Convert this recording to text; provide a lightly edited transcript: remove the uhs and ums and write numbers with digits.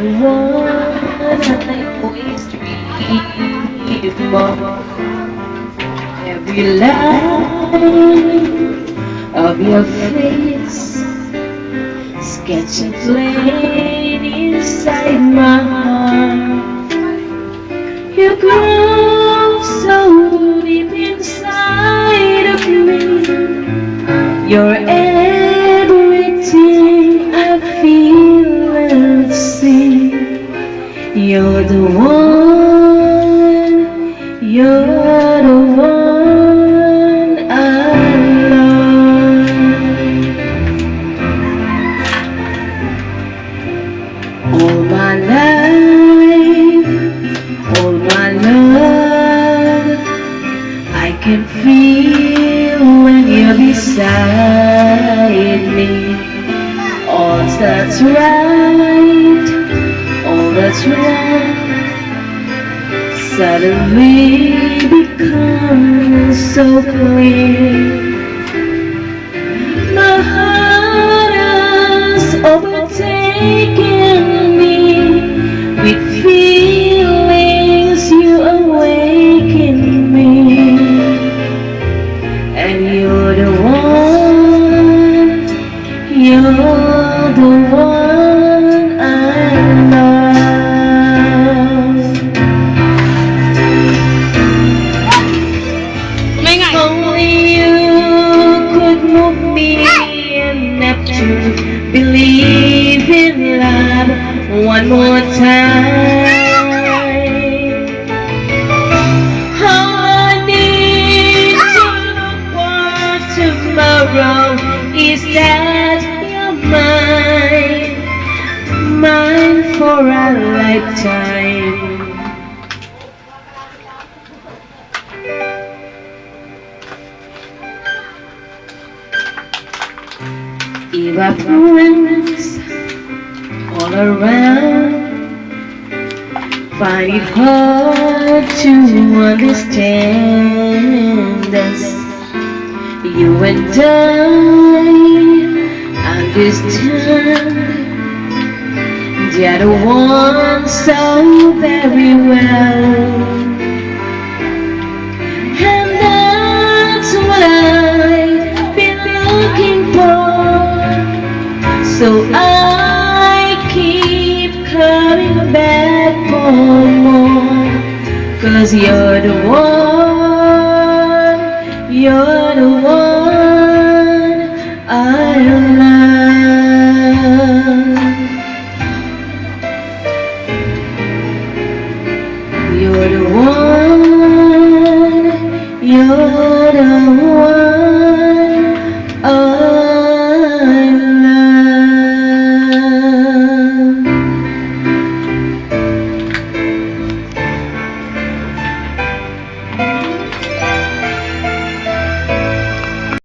the one I always dream of. Every line of your face sketching plain inside my heart. You grow so deep inside of me. You're everything I feel and see. You're the one, you're the one I love. All my life, all my love, I can feel when you're beside me. All that's right, all that's wrong suddenly becomes so clear. My heart has overtaken me with feelings you awaken me, and you're the one, you're the one I love. Only you could move me enough to believe in love one more time. How I need to look for tomorrow is that you're mine, mine for a lifetime. Evaporates all around, find it hard to understand us. You and I understand the other one so very well, and that's what I've been looking for. So I keep coming back for more, 'cause you're the one, you're the one I love. You're the one, you're the one.